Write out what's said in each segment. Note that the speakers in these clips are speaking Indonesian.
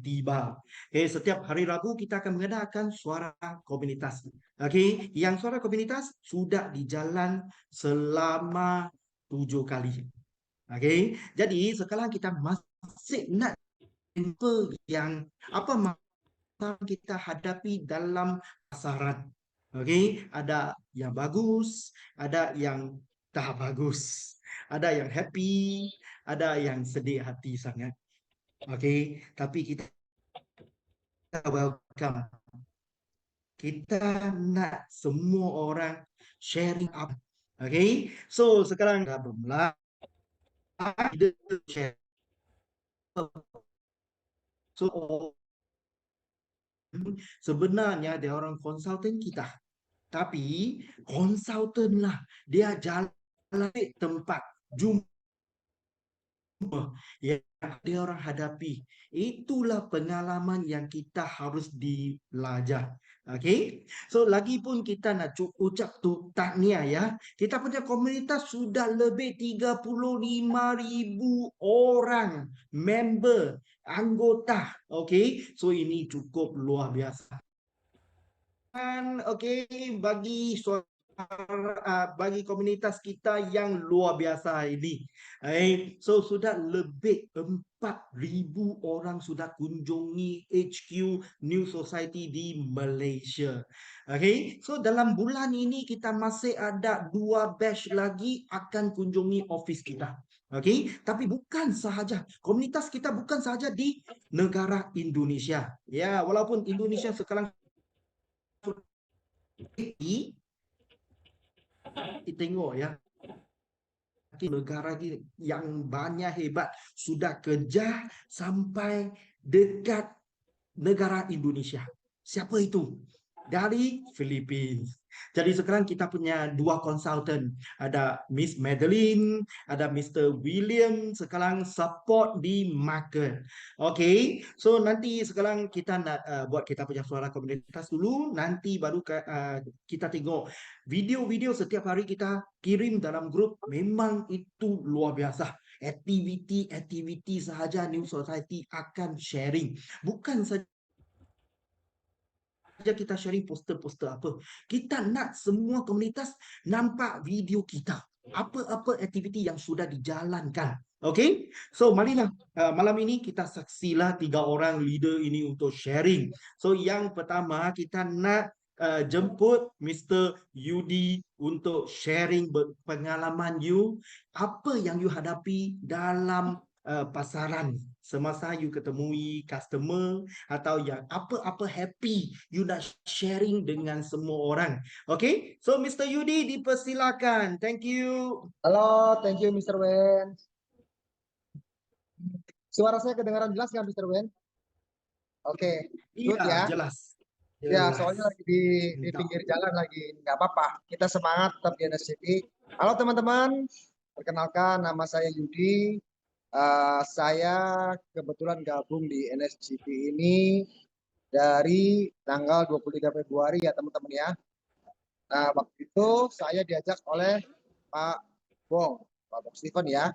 tiba. Okay, setiap hari Rabu kita akan mengadakan suara komunitas. Okay, yang suara komunitas sudah dijalan selama 7 kali. Okay, jadi sekarang kita masih nak apa yang apa masalah kita hadapi dalam pasaran. Okay, ada yang bagus, ada yang tak bagus, ada yang happy, ada yang sedih hati sangat. Okay, tapi kita welcome. Kita nak semua orang sharing up. Okay, so sekarang dah bermula. Kita share. So sebenarnya dia orang konsultan kita. Tapi konsultan lah dia jalan tempat jumpa yang dia orang hadapi. Itulah pengalaman yang kita harus belajar. Okay, so lagi pun kita nak ucap tu tahniah ya. Kita punya komunitas sudah lebih 35,000 orang member anggota. Okay, so ini cukup luar biasa. Okey, bagi komunitas kita yang luar biasa ini. So sudah lebih 4,000 orang sudah kunjungi HQ New Society di Malaysia. Okay, so dalam bulan ini kita masih ada 2 batch lagi akan kunjungi office kita. Okay, tapi bukan sahaja komunitas kita bukan sahaja di negara Indonesia. Ya, walaupun Indonesia sekarang kita tengok ya, negara yang banyak hebat sudah kejar sampai dekat negara Indonesia. Siapa itu? Dari Filipina. Jadi sekarang kita punya 2 konsultan. Ada Miss Madeline, ada Mr. William sekarang support di market. Okay, so nanti sekarang kita nak buat kita punya suara komunitas dulu. Nanti baru kita tengok video-video setiap hari kita kirim dalam grup. Memang itu luar biasa. Aktiviti-aktiviti sahaja New Society akan sharing. Bukan saja kita sharing poster-poster apa. Kita nak semua komunitas nampak video kita. Apa-apa aktiviti yang sudah dijalankan. Okay? So, marilah malam ini kita saksilah 3 orang leader ini untuk sharing. So, yang pertama kita nak jemput Mr. Yudi untuk sharing pengalaman you. Apa yang you hadapi dalam pasaran semasa you ketemui customer atau yang apa-apa happy you nak sharing dengan semua orang. Okay, so Mr. Yudi dipersilakan. Thank you. Halo, thank you Mr. Wen. Suara saya kedengaran jelas nggak Mr. Wen? Oke, good Iya, ya. jelas. Ya, soalnya lagi di pinggir jalan lagi, nggak apa-apa. Kita semangat tetap di NSCP. Halo teman-teman, perkenalkan nama saya Yudi. Saya kebetulan gabung di NSCP ini dari tanggal 23 Februari ya teman-teman ya. Nah, waktu itu saya diajak oleh Pak Bong Steven ya.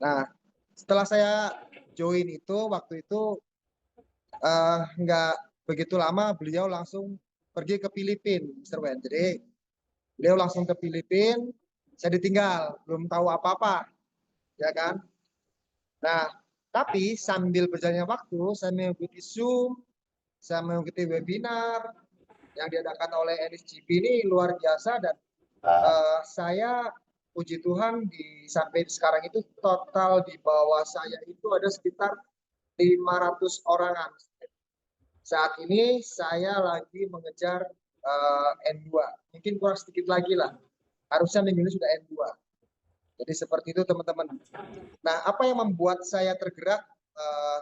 Nah, setelah saya join itu, waktu itu nggak begitu lama beliau langsung pergi ke Filipina, Mr. Wen. Jadi beliau langsung ke Filipina, saya ditinggal, belum tahu apa-apa, ya kan. Nah, tapi sambil berjalannya waktu, saya mengikuti Zoom, saya mengikuti webinar yang diadakan oleh NSGP ini luar biasa dan saya puji Tuhan sampai sekarang itu total di bawah saya itu ada sekitar 500 orangan. Saat ini saya lagi mengejar N2. Mungkin kurang sedikit lagi lah. Harusnya minggu ini sudah N2. Jadi seperti itu teman-teman. Nah, apa yang membuat saya tergerak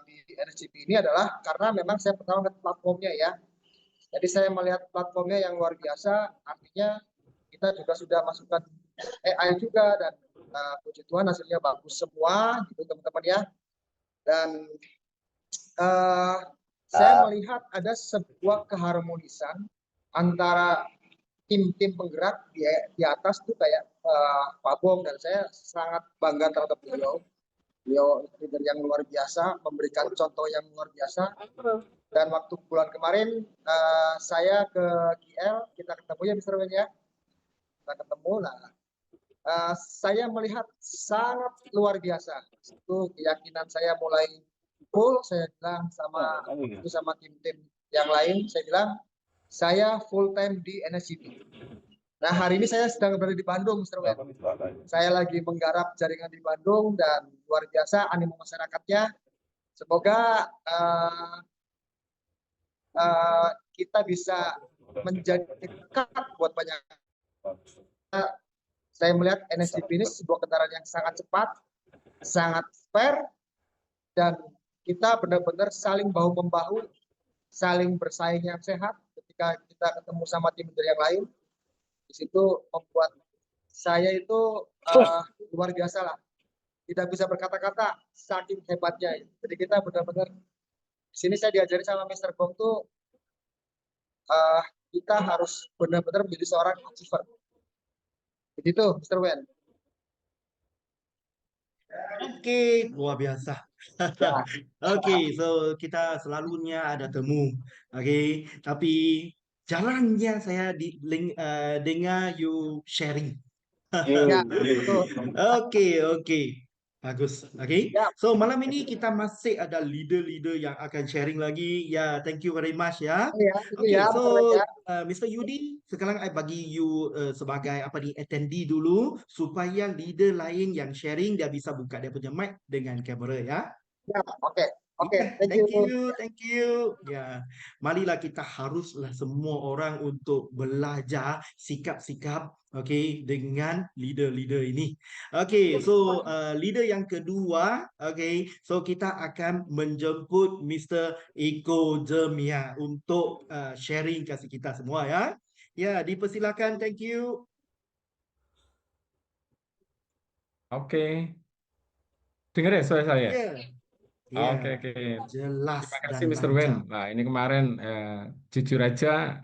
di NSGP ini adalah karena memang saya pertama melihat platformnya ya. Jadi saya melihat platformnya yang luar biasa. Artinya kita juga sudah masukkan AI juga dan puji Tuhan hasilnya bagus semua gitu teman-teman ya. Dan saya melihat ada sebuah keharmonisan antara tim-tim penggerak di atas tuh kayak Pak Bong dan saya sangat bangga terhadap beliau. Beliau leader yang luar biasa, memberikan contoh yang luar biasa. Dan waktu bulan kemarin saya ke KL, kita ketemu ya Mr. Wen ya. Kita ketemu, nah saya melihat sangat luar biasa. Itu keyakinan saya mulai full, saya bilang sama tim-tim yang lain, saya bilang saya full time di NSCP. Nah hari ini saya sedang berada di Bandung, Mr. Wen. Saya lagi menggarap jaringan di Bandung dan luar biasa animo masyarakatnya. Semoga kita bisa menjadi dekat buat banyak. Saya melihat NSCP ini sebuah kendaraan yang sangat cepat, sangat fair, dan kita benar-benar saling bahu membahu, saling bersaing yang sehat. Ketika kita ketemu sama tim yang lain, di situ membuat saya itu luar biasa lah. Tidak bisa berkata-kata saking hebatnya. Jadi kita benar-benar di sini saya diajari sama Mr. Bong tuh kita harus benar-benar menjadi seorang achiever. Begitu, Mr. Wen. Oke, luar biasa. Ya, Oke, so kita selalunya ada temu. Oke, tapi jarangnya saya dengar you sharing. ya, betul. Oke, oke. Bagus. Oke. Ya, So malam ini kita masih ada leader-leader yang akan sharing lagi. Ya, thank you very much ya. ya, itu ya, Oke, so Mr. Wen ya. Mr. Yudi, sekarang I bagi you sebagai apa ni attendee dulu supaya leader lain yang sharing dia bisa buka dia punya mic dengan kamera ya. Ya, oke. Oke, Ya, thank you. thank you, thank you. Ya, marilah kita haruslah semua orang untuk belajar sikap-sikap, okay, dengan leader-leader ini. Okay, so leader yang kedua, okay, so kita akan menjemput Mr. Eko Jemia untuk sharing kasih kita semua ya. Ya, dipersilakan, thank you. Oke, dengar ya suara saya? Ya, Oke, ya, oke. jelas Terima dan kasih Mr. Wen. lancar. Nah, ini kemarin jujur aja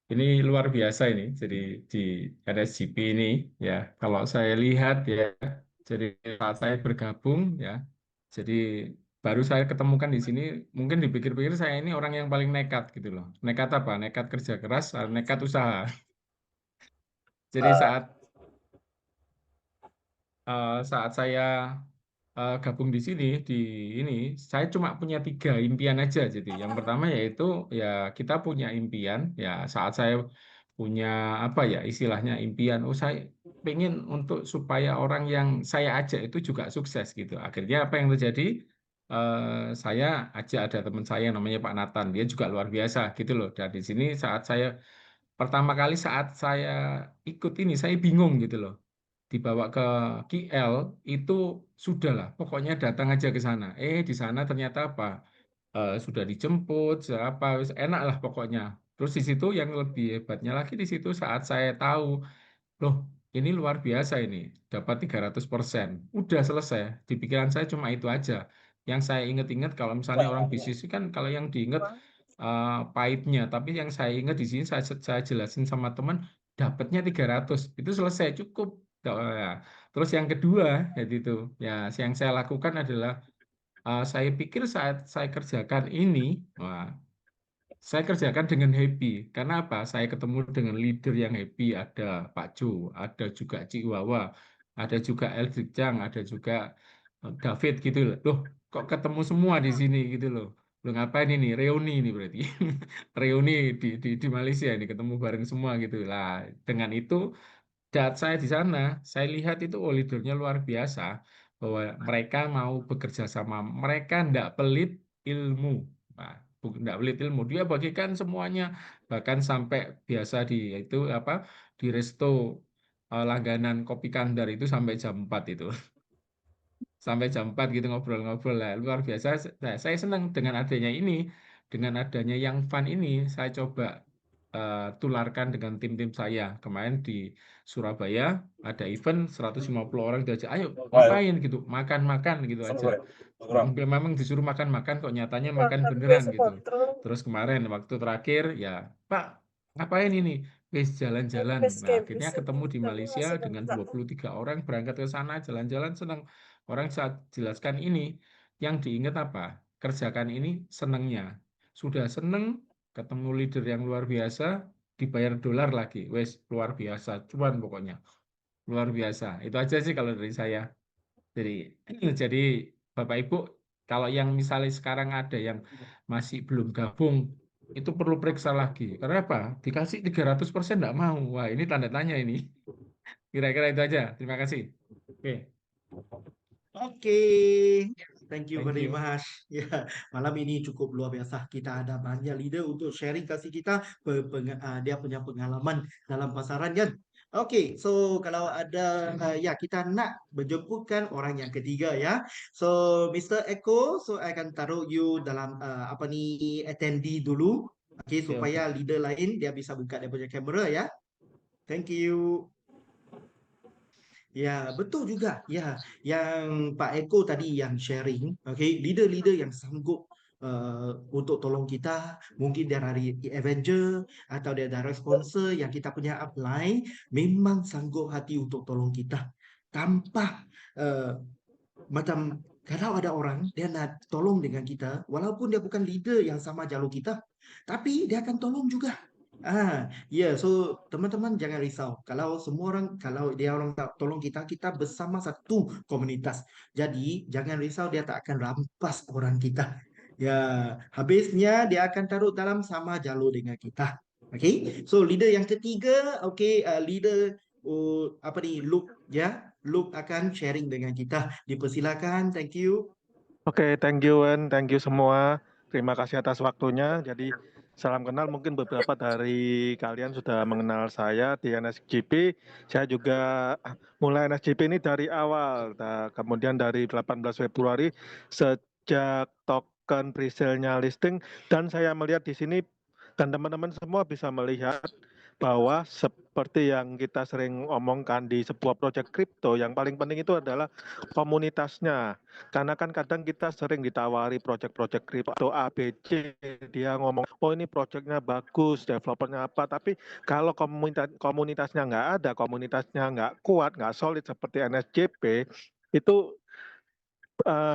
ini luar biasa ini. Jadi di NSGP ini ya, kalau saya lihat ya, jadi saat saya bergabung ya, jadi baru saya ketemukan di sini, mungkin dipikir-pikir saya ini orang yang paling nekat gitu loh. Nekat apa? Nekat kerja keras, nekat usaha. Jadi saat saya gabung di sini di ini saya cuma punya 3 impian aja. Jadi yang pertama yaitu ya kita punya impian ya saat saya punya apa ya istilahnya impian saya pengen untuk supaya orang yang saya ajak itu juga sukses gitu. Akhirnya apa yang terjadi. Saya ajak ada teman saya namanya Pak Nathan, dia juga luar biasa gitu loh. Dan di sini saat saya pertama kali saat saya ikut ini saya bingung gitu loh, dibawa ke KL itu sudahlah pokoknya datang aja ke sana di sana ternyata apa sudah dijemput sudah apa wis enak lah pokoknya. Terus di situ yang lebih hebatnya lagi di situ saat saya tahu loh ini luar biasa ini dapat 300%. Udah selesai di pikiran saya cuma itu aja yang saya ingat-ingat. Kalau misalnya orang bisnis kan kalau yang diingat pahitnya, tapi yang saya ingat di sini saya jelasin sama teman dapatnya 300 itu selesai cukup. Ya. Terus yang kedua yaitu itu ya yang saya lakukan adalah saya pikir saat saya kerjakan ini wah, saya kerjakan dengan happy. Karena apa? Saya ketemu dengan leader yang happy. Ada Pak Jo, ada juga Cik Wawa, ada juga Eldrik Chang, ada juga David gitu loh. Loh, kok ketemu semua di sini gitu loh. Loh ngapain ini? Reuni ini berarti. Reuni di Malaysia ini ketemu bareng semua gitu. Lah, dengan itu saat saya di sana, saya lihat itu leadernya luar biasa bahwa mereka mau bekerja sama, mereka ndak pelit ilmu. Nah, ndak pelit ilmu, dia bagikan semuanya, bahkan sampai biasa di itu apa di resto langganan kopi Kandar itu sampai jam 4 itu. Sampai jam 4 gitu ngobrol-ngobrol lah luar biasa. Saya senang dengan adanya ini, dengan adanya yang fun ini saya coba tularkan dengan tim-tim saya kemarin di Surabaya. Ada event 150 orang diajak ayo ngapain gitu makan-makan gitu aja. Memang disuruh makan-makan kok nyatanya makan beneran gitu. Terus kemarin waktu terakhir ya Pak ngapain ini wis jalan-jalan. Nah akhirnya ketemu di Malaysia dengan 23 orang berangkat ke sana jalan-jalan senang. Orang saat jelaskan ini, yang diingat apa? Kerjakan ini senengnya. Sudah seneng, ketemu leader yang luar biasa, dibayar dolar lagi. Wes, luar biasa. Cuan pokoknya. Luar biasa. Itu aja sih kalau dari saya. Jadi, jadi Bapak Ibu, kalau yang misalnya sekarang ada yang masih belum gabung, itu perlu periksa lagi. Karena apa? Dikasih 300% nggak mau. Wah, ini tanda tanya ini. Kira-kira itu aja. Terima kasih. Oke, Oke, thank you thank very you. much. Ya, malam ini cukup luar biasa. Kita ada banyak leader untuk sharing kasih kita dia punya pengalaman dalam pasaran kan. Oke, so kalau ada ya kita nak menjemputkan orang yang ketiga ya. So Mr. Eko, so I akan taruh you dalam apa ni attendee dulu. Oke, Oke, oke. supaya leader lain dia bisa buka dia punya kamera ya. Thank you. Ya, betul juga. Ya, yang Pak Eko tadi yang sharing, okay, leader-leader yang sanggup untuk tolong kita, mungkin dia dari Avenger atau dia dari sponsor yang kita punya upline, memang sanggup hati untuk tolong kita. Tanpa macam kalau ada orang dia nak tolong dengan kita, walaupun dia bukan leader yang sama jalur kita, tapi dia akan tolong juga. Ya, so teman-teman jangan risau. Kalau semua orang, kalau dia orang tak tolong kita, kita bersama satu komunitas. Jadi jangan risau, dia tak akan rampas orang kita. Ya, habisnya dia akan taruh dalam sama jalur dengan kita. Okay, so leader yang ketiga, okay, leader apa ni, Luke ya. Luke akan sharing dengan kita. Dipersilakan, thank you. Oke, thank you Wen, thank you semua. Terima kasih atas waktunya. Jadi salam kenal, mungkin beberapa dari kalian sudah mengenal saya di NSGP. Saya juga mulai NSGP ini dari awal. Kemudian dari 18 Februari sejak token presale-nya listing, dan saya melihat di sini dan teman-teman semua bisa melihat bahwa seperti yang kita sering omongkan di sebuah proyek kripto, yang paling penting itu adalah komunitasnya. Karena kan kadang kita sering ditawari proyek-proyek kripto ABC, dia ngomong, oh ini proyeknya bagus, developernya apa, tapi kalau komunitasnya nggak ada, komunitasnya nggak kuat, nggak solid seperti NSJP, itu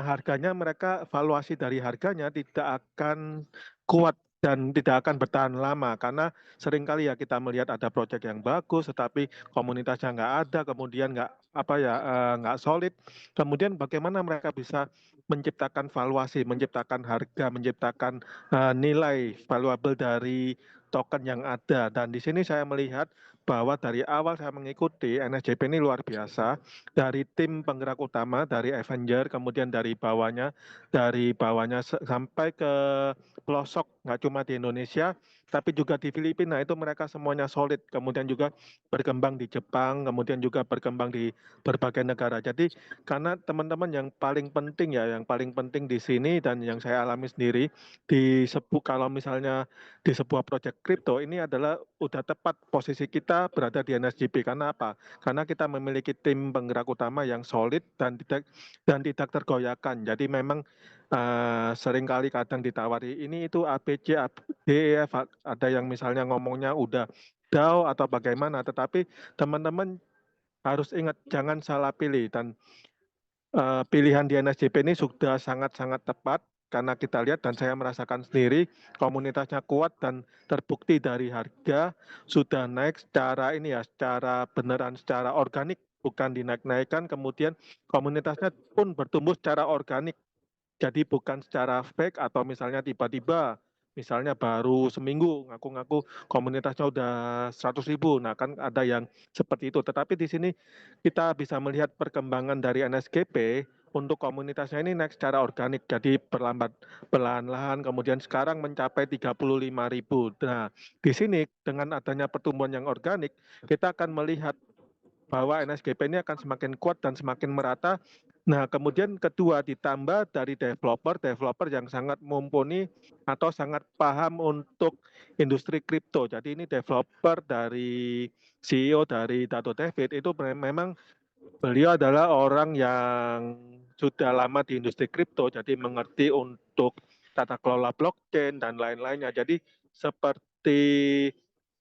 harganya mereka, valuasi dari harganya tidak akan kuat dan tidak akan bertahan lama, karena seringkali ya kita melihat ada proyek yang bagus tetapi komunitasnya nggak ada, kemudian nggak solid, kemudian bagaimana mereka bisa menciptakan valuasi, menciptakan harga, menciptakan nilai valuable dari token yang ada. Dan di sini saya melihat bahwa dari awal saya mengikuti NSJP ini luar biasa, dari tim penggerak utama, dari Avenger, kemudian dari bawahnya sampai ke pelosok, nggak cuma di Indonesia, tapi juga di Filipina, itu mereka semuanya solid, kemudian juga berkembang di Jepang, kemudian juga berkembang di berbagai negara. Jadi karena teman-teman yang paling penting ya, yang paling penting di sini dan yang saya alami sendiri, kalau misalnya di sebuah proyek kripto, ini adalah udah tepat posisi kita berada di NSGP. Karena apa? Karena kita memiliki tim penggerak utama yang solid dan tidak tergoyahkan. Jadi memang seringkali kadang ditawari ini itu ABC, D, E, F, ada yang misalnya ngomongnya udah DAO atau bagaimana, tetapi teman-teman harus ingat jangan salah pilih, dan pilihan di NSJP ini sudah sangat-sangat tepat karena kita lihat dan saya merasakan sendiri komunitasnya kuat dan terbukti dari harga sudah naik secara beneran, secara organik, bukan dinaik-naikkan, kemudian komunitasnya pun bertumbuh secara organik, jadi bukan secara fake atau misalnya tiba-tiba, misalnya baru seminggu ngaku-ngaku komunitasnya udah 100.000. Nah kan ada yang seperti itu. Tetapi di sini kita bisa melihat perkembangan dari NSGP untuk komunitasnya ini naik secara organik. Jadi perlahan-lahan kemudian sekarang mencapai 35.000. Nah di sini dengan adanya pertumbuhan yang organik, kita akan melihat bahwa NSGP ini akan semakin kuat dan semakin merata. Nah, kemudian kedua ditambah dari developer yang sangat mumpuni atau sangat paham untuk industri kripto. Jadi ini developer dari CEO dari Dato David itu memang beliau adalah orang yang sudah lama di industri kripto, jadi mengerti untuk tata kelola blockchain dan lain-lainnya. Jadi seperti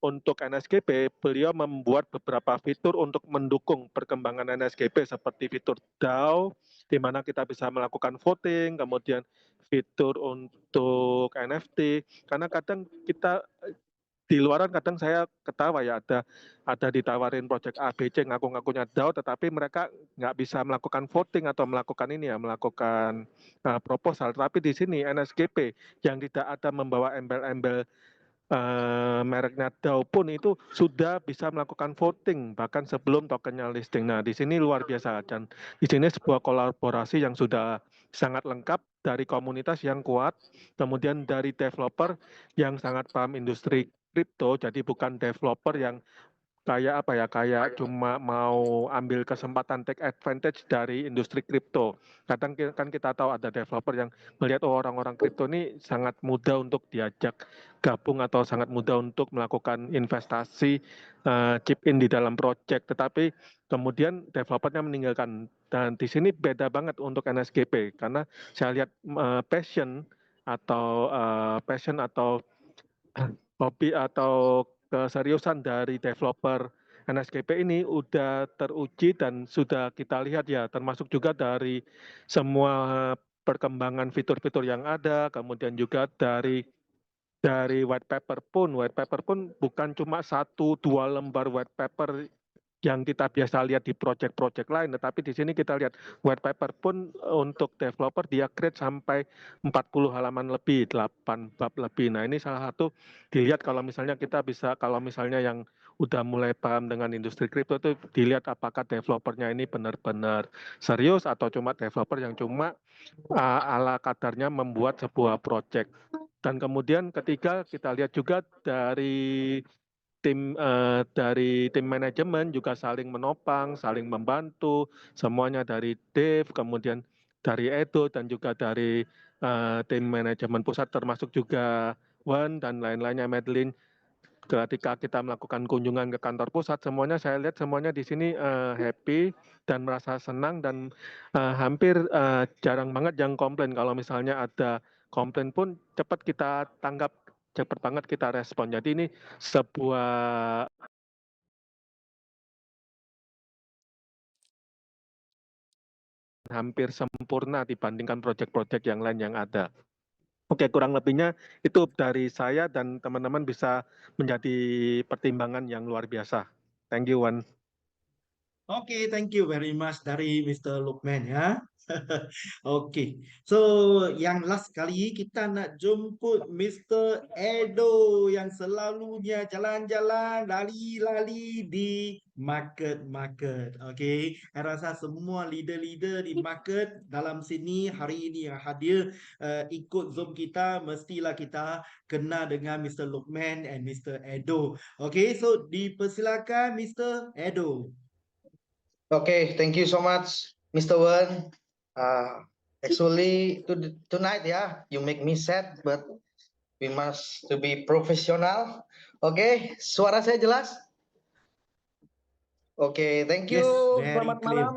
untuk NSGP, beliau membuat beberapa fitur untuk mendukung perkembangan NSGP seperti fitur DAO, di mana kita bisa melakukan voting, kemudian fitur untuk NFT. Karena kadang kita di luaran kadang saya ketawa ya, ada ditawarin project ABC ngaku-ngakunya DAO, tetapi mereka nggak bisa melakukan voting atau melakukan ini ya, melakukan proposal. Tapi di sini NSGP yang tidak ada membawa embel-embel mereknya DAO pun itu sudah bisa melakukan voting bahkan sebelum tokennya listing. Nah, di sini luar biasa, dan di sini sebuah kolaborasi yang sudah sangat lengkap dari komunitas yang kuat, kemudian dari developer yang sangat paham industri kripto, jadi bukan developer yang kayak apa ya, kayak cuma mau ambil kesempatan take advantage dari industri kripto. Kadang kan kita tahu ada developer yang melihat orang-orang kripto ini sangat mudah untuk diajak gabung atau sangat mudah untuk melakukan investasi, chip in di dalam project, tetapi kemudian developernya meninggalkan. Dan di sini beda banget untuk NSGP karena saya lihat passion atau hobi atau keseriusan dari developer NSGP ini udah teruji dan sudah kita lihat ya, termasuk juga dari semua perkembangan fitur-fitur yang ada, kemudian juga dari white paper pun bukan cuma 1-2 lembar white paper yang kita biasa lihat di project-project lain, tetapi di sini kita lihat white paper pun untuk developer dia create sampai 40 halaman lebih, 8 bab lebih. Nah, ini salah satu dilihat kalau misalnya kalau misalnya yang udah mulai paham dengan industri kripto itu dilihat apakah developernya ini benar-benar serius atau cuma developer yang cuma ala kadarnya membuat sebuah project. Dan kemudian ketiga kita lihat juga dari tim manajemen juga saling menopang, saling membantu, semuanya dari Dev, kemudian dari Edo dan juga dari tim manajemen pusat termasuk juga Wan dan lain-lainnya, Madeline. Ketika kita melakukan kunjungan ke kantor pusat, semuanya saya lihat semuanya di sini happy dan merasa senang, dan hampir jarang banget yang komplain. Kalau misalnya ada komplain pun cepat kita tanggap, cepat banget kita respon. Jadi ini sebuah hampir sempurna dibandingkan proyek-proyek yang lain yang ada. Oke, kurang lebihnya itu dari saya, dan teman-teman bisa menjadi pertimbangan yang luar biasa. Thank you, Wan. Oke, thank you very much dari Mr. Lukman ya. Oke, so yang last kali kita nak jemput Mr. Edo yang selalunya jalan-jalan, lari-lari di market-market. Oke, saya rasa semua leader-leader di market dalam sini hari ini yang hadir ikut Zoom kita, mestilah kita kenal dengan Mr. Lukman and Mr. Edo. Oke, so dipersilakan Mr. Edo. Okay, thank you so much, Mr. Wan. Actually, tonight, yeah, you make me sad, but we must to be professional. Okay, suara saya jelas? Oke, thank you. Yes, very Selamat clear. malam,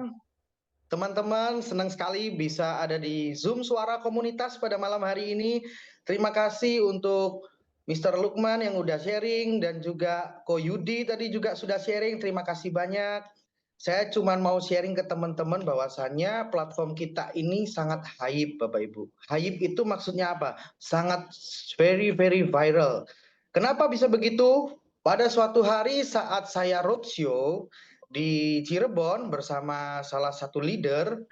teman-teman. Senang sekali bisa ada di Zoom Suara Komunitas pada malam hari ini. Terima kasih untuk Mr. Lukman yang udah sharing, dan juga Ko Yudi tadi juga sudah sharing. Terima kasih banyak. Saya cuma mau sharing ke teman-teman bahwasannya platform kita ini sangat hype, Bapak Ibu. Hype itu maksudnya apa? Sangat very viral. Kenapa bisa begitu? Pada suatu hari saat saya roadshow di Cirebon bersama salah satu leader,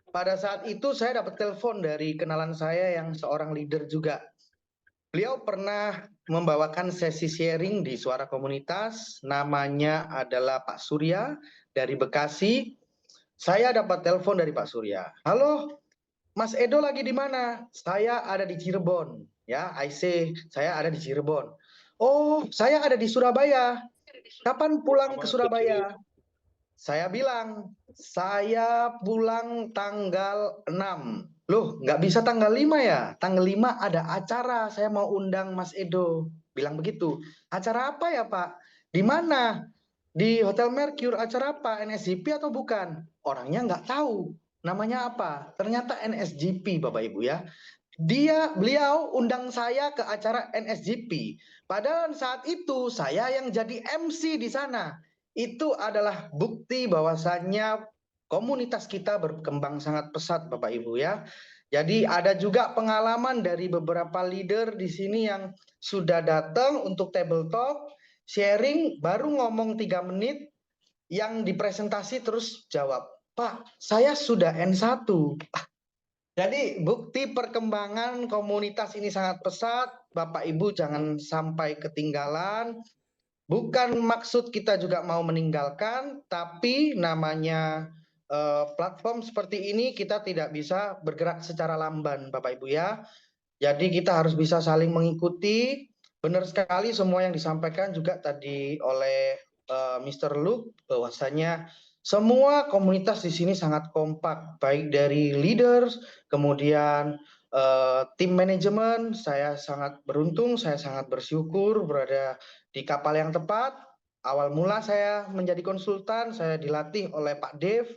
pada saat itu saya dapat telepon dari kenalan saya yang seorang leader juga. Beliau pernah membawakan sesi sharing di Suara Komunitas, namanya adalah Pak Surya dari Bekasi. Saya dapat telepon dari Pak Surya. Halo, Mas Edo lagi di mana? Saya ada di Cirebon. Ya, I say saya ada di Cirebon. Oh, saya ada di Surabaya. Kapan pulang ke Surabaya? Saya bilang, saya pulang tanggal 6. Loh, nggak bisa tanggal 5 ya? Tanggal 5 ada acara, saya mau undang Mas Edo. Bilang begitu. Acara apa ya, Pak? Di mana? Di Hotel Mercure. Acara apa? NSGP atau bukan? Orangnya nggak tahu. Namanya apa? Ternyata NSGP, Bapak Ibu ya. beliau undang saya ke acara NSGP. Padahal saat itu saya yang jadi MC di sana. Itu adalah bukti bahwasannya komunitas kita berkembang sangat pesat, Bapak Ibu ya. Jadi ada juga pengalaman dari beberapa leader di sini yang sudah datang untuk table talk, sharing, baru ngomong 3 menit, yang dipresentasi terus jawab, Pak, saya sudah N1. Jadi bukti perkembangan komunitas ini sangat pesat, Bapak Ibu jangan sampai ketinggalan. Bukan maksud kita juga mau meninggalkan, tapi namanya platform seperti ini kita tidak bisa bergerak secara lamban, Bapak Ibu ya. Jadi kita harus bisa saling mengikuti. Benar sekali semua yang disampaikan juga tadi oleh Mr. Luke, bahwasanya semua komunitas di sini sangat kompak, baik dari leaders, kemudian tim manajemen. Saya sangat beruntung, saya sangat bersyukur berada di kapal yang tepat. Awal mula saya menjadi konsultan, saya dilatih oleh Pak Dev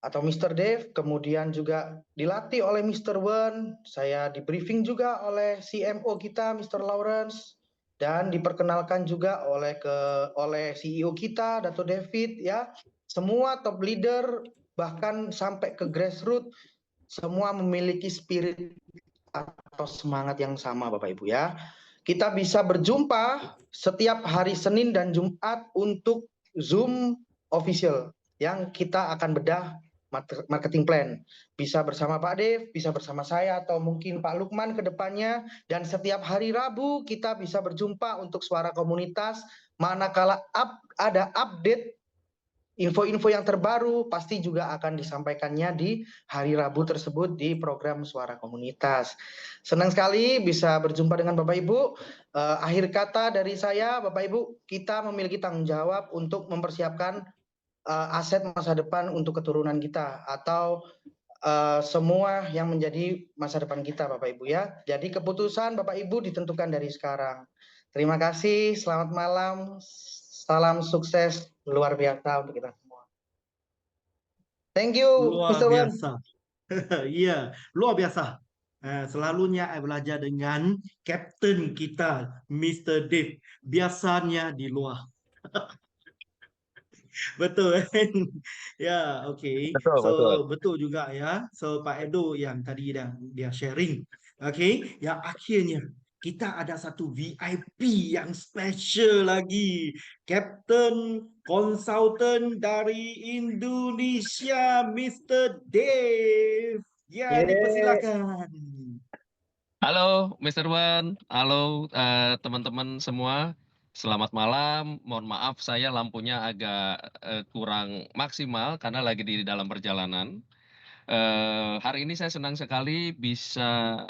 atau Mr. Dev, kemudian juga dilatih oleh Mr. Wen, saya di briefing juga oleh CMO kita Mr. Lawrence, dan diperkenalkan juga oleh CEO kita Dato David ya. Semua top leader bahkan sampai ke grassroots semua memiliki spirit atau semangat yang sama Bapak Ibu ya. Kita bisa berjumpa setiap hari Senin dan Jumat untuk Zoom official yang kita akan bedah marketing plan. Bisa bersama Pak Dev, bisa bersama saya atau mungkin Pak Lukman ke depannya, dan setiap hari Rabu kita bisa berjumpa untuk suara komunitas. Manakala ada update info-info yang terbaru pasti juga akan disampaikannya di hari Rabu tersebut di program Suara Komunitas. Senang sekali bisa berjumpa dengan Bapak Ibu. Akhir kata dari saya, Bapak Ibu, kita memiliki tanggung jawab untuk mempersiapkan aset masa depan untuk keturunan kita atau semua yang menjadi masa depan kita, Bapak Ibu ya. Jadi keputusan Bapak Ibu ditentukan dari sekarang. Terima kasih, selamat malam, salam sukses luar biasa untuk kita semua. Thank you, Luar Mr. Wan. biasa. Iya, luar biasa. Selalunya saya belajar dengan kapten kita, Mr. Dave. Biasanya di luar. Betul kan? Ya, oke. Betul, So, betul. betul juga ya. So, Pak Edo yang tadi dia sharing. Oke, yang akhirnya kita ada satu VIP yang special lagi. Captain Konsultan dari Indonesia, Mr. Dave. Ya, Yeay. dipersilakan. Halo, Mr. Wan. Halo, teman-teman semua. Selamat malam. Mohon maaf, saya lampunya agak kurang maksimal karena lagi di dalam perjalanan. Hari ini saya senang sekali bisa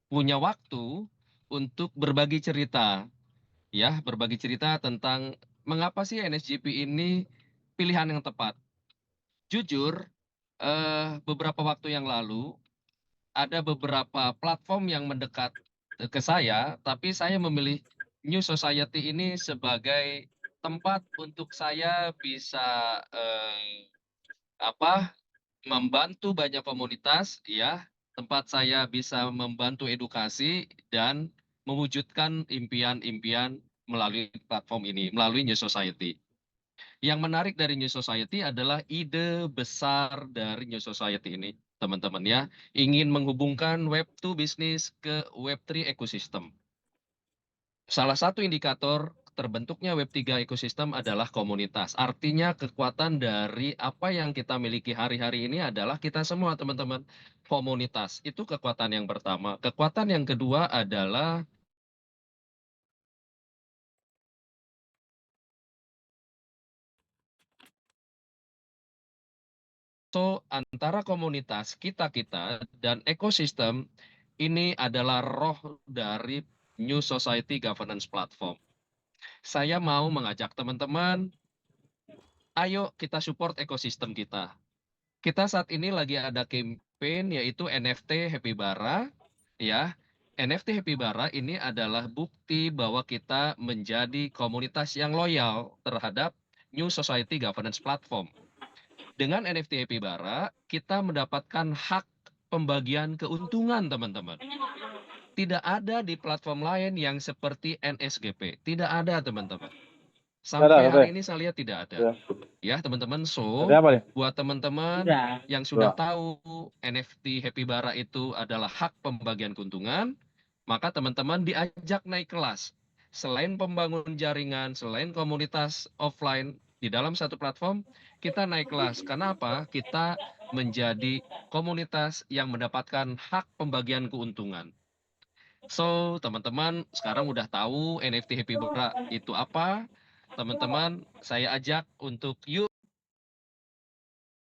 punya waktu untuk berbagi cerita, ya, berbagi cerita tentang mengapa sih NSGP ini pilihan yang tepat. Jujur, beberapa waktu yang lalu ada beberapa platform yang mendekat ke saya, tapi saya memilih New Society ini sebagai tempat untuk saya bisa membantu banyak komunitas, ya, tempat saya bisa membantu edukasi dan mewujudkan impian-impian melalui platform ini, melalui New Society. Yang menarik dari New Society adalah ide besar dari New Society ini, teman-teman ya, ingin menghubungkan Web2 bisnis ke Web3 ekosistem. Salah satu indikator terbentuknya Web3 ekosistem adalah komunitas. Artinya kekuatan dari apa yang kita miliki hari-hari ini adalah kita semua, teman-teman. Komunitas itu kekuatan yang pertama. Kekuatan yang kedua adalah antara komunitas kita dan ekosistem ini adalah roh dari New Society Governance Platform. Saya mau mengajak teman-teman, ayo kita support ekosistem kita. Kita saat ini lagi ada campaign yaitu NFT Happy Bara, ya. NFT Happy Bara ini adalah bukti bahwa kita menjadi komunitas yang loyal terhadap New Society Governance Platform. Dengan NFT Happy Bara, kita mendapatkan hak pembagian keuntungan, teman-teman. Tidak ada di platform lain yang seperti NSGP. Tidak ada, teman-teman. Sampai hari ini saya lihat tidak ada. Ya, teman-teman. So, buat teman-teman yang sudah tahu NFT Happy Bara itu adalah hak pembagian keuntungan, maka teman-teman diajak naik kelas. Selain pembangun jaringan, selain komunitas offline di dalam satu platform, kita naik kelas. Kenapa? Kita menjadi komunitas yang mendapatkan hak pembagian keuntungan. So, teman-teman sekarang udah tahu NFT Happy Bara itu apa. Teman-teman, saya ajak untuk yuk,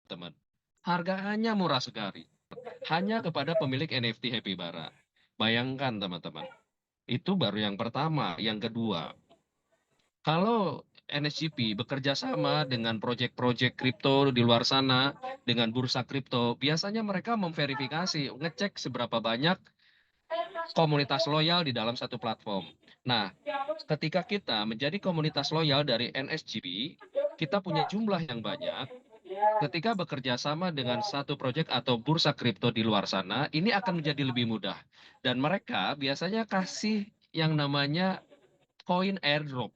teman. Harganya murah sekali. Hanya kepada pemilik NFT Happy Bara. Bayangkan, teman-teman. Itu baru yang pertama. Yang kedua, kalau NSGP bekerja sama dengan proyek-proyek kripto di luar sana, dengan bursa kripto, biasanya mereka memverifikasi, ngecek seberapa banyak komunitas loyal di dalam satu platform. Nah, ketika kita menjadi komunitas loyal dari NSGP, kita punya jumlah yang banyak. Ketika bekerja sama dengan satu proyek atau bursa kripto di luar sana, ini akan menjadi lebih mudah. Dan mereka biasanya kasih yang namanya koin airdrop.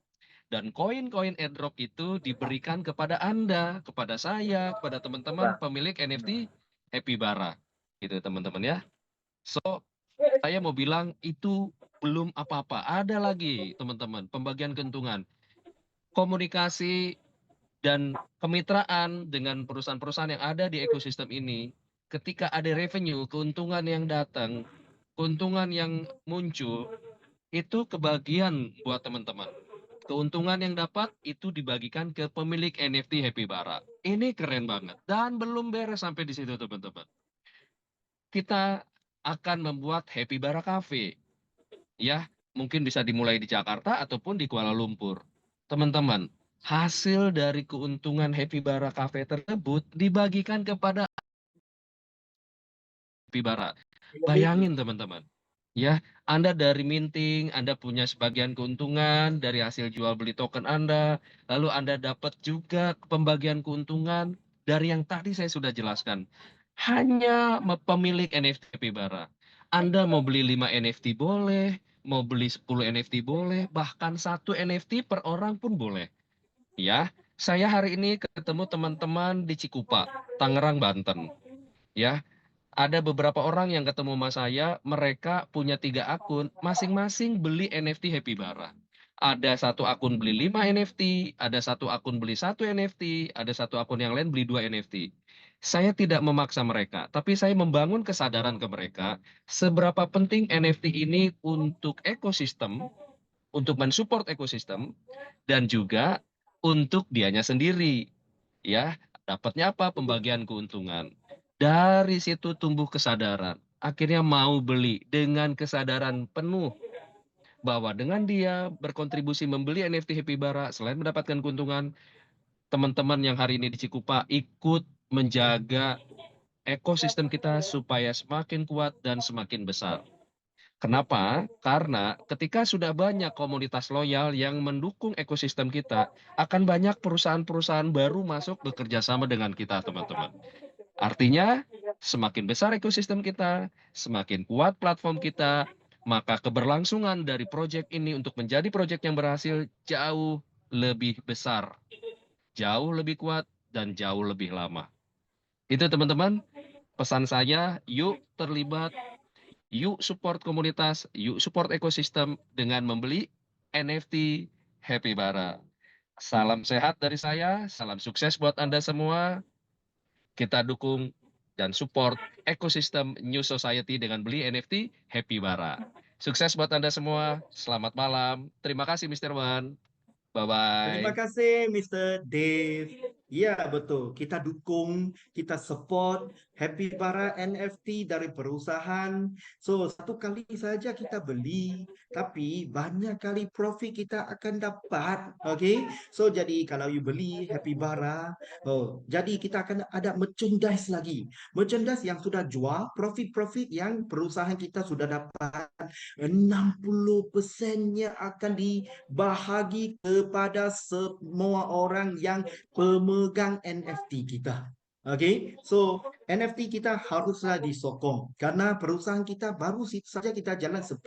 Dan koin-koin airdrop itu diberikan kepada Anda, kepada saya, kepada teman-teman pemilik NFT Happy Bara. Gitu teman-teman ya. So, saya mau bilang itu belum apa-apa. Ada lagi teman-teman, pembagian keuntungan. Komunikasi dan kemitraan dengan perusahaan-perusahaan yang ada di ekosistem ini. Ketika ada revenue, keuntungan yang datang, keuntungan yang muncul, itu kebagian buat teman-teman. Keuntungan yang dapat itu dibagikan ke pemilik NFT Happy Bara. Ini keren banget. Dan belum beres sampai di situ teman-teman. Kita akan membuat Happy Bara Cafe. Ya, mungkin bisa dimulai di Jakarta ataupun di Kuala Lumpur. Teman-teman, hasil dari keuntungan Happy Bara Cafe tersebut dibagikan kepada Happy Bara. Bayangin teman-teman. Ya, Anda dari minting, Anda punya sebagian keuntungan dari hasil jual beli token Anda, lalu Anda dapat juga pembagian keuntungan dari yang tadi saya sudah jelaskan. Hanya pemilik NFT Happy Bara. Anda mau beli 5 NFT boleh, mau beli 10 NFT boleh, bahkan 1 NFT per orang pun boleh. Ya, saya hari ini ketemu teman-teman di Cikupa, Tangerang, Banten. Ya, ada beberapa orang yang ketemu sama saya, mereka punya 3 akun, masing-masing beli NFT Happy Bara. Ada satu akun beli 5 NFT, ada satu akun beli 1 NFT, ada satu akun yang lain beli 2 NFT. Saya tidak memaksa mereka, tapi saya membangun kesadaran ke mereka, seberapa penting NFT ini untuk ekosistem, untuk mensupport ekosistem, dan juga untuk dianya sendiri. Ya, dapatnya apa? Pembagian keuntungan. Dari situ tumbuh kesadaran. Akhirnya mau beli dengan kesadaran penuh bahwa dengan dia berkontribusi membeli NFT Happy Bara, selain mendapatkan keuntungan, teman-teman yang hari ini di Cikupa ikut menjaga ekosistem kita supaya semakin kuat dan semakin besar. Kenapa? Karena ketika sudah banyak komunitas loyal yang mendukung ekosistem kita, akan banyak perusahaan-perusahaan baru masuk bekerja sama dengan kita, teman-teman. Artinya, semakin besar ekosistem kita, semakin kuat platform kita, maka keberlangsungan dari proyek ini untuk menjadi proyek yang berhasil jauh lebih besar, jauh lebih kuat, dan jauh lebih lama. Itu teman-teman, pesan saya, yuk terlibat, yuk support komunitas, yuk support ekosistem dengan membeli NFT Happy Bara. Salam sehat dari saya, salam sukses buat Anda semua. Kita dukung dan support ekosistem New Society dengan beli NFT Happy Bara. Sukses buat Anda semua. Selamat malam. Terima kasih Mr. Wan. Terima Bye-bye. kasih Mr. Dave. Ya, betul. Kita dukung, kita support Happy Bara NFT dari perusahaan. So, satu kali saja kita beli, tapi banyak kali profit kita akan dapat. Okay? So, jadi kalau you beli Happy Bara, jadi kita akan ada merchandise lagi. Merchandise yang sudah jual, profit-profit yang perusahaan kita sudah dapat. 60%-nya akan dibahagi kepada semua orang yang pemegang NFT kita. Okay, so NFT kita haruslah disokong karena perusahaan kita baru saja kita jalan 10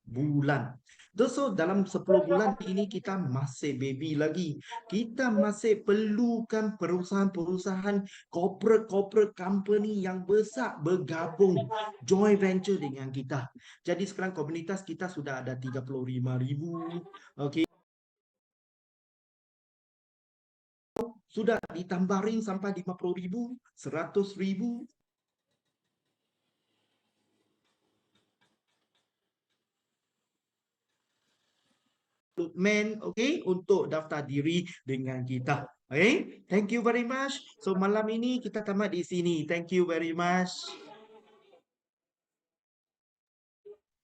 bulan. So dalam 10 bulan ini kita masih baby lagi. Kita masih perlukan perusahaan-perusahaan corporate company yang besar bergabung joint venture dengan kita. Jadi sekarang komunitas kita sudah ada 35,000. Okay. Sudah ditambahin sampai 50,000, 100,000. Okay, untuk daftar diri dengan kita. Okay, thank you very much. So malam ini kita tamat di sini. Thank you very much.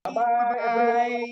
Bye-bye, everyone. Bye.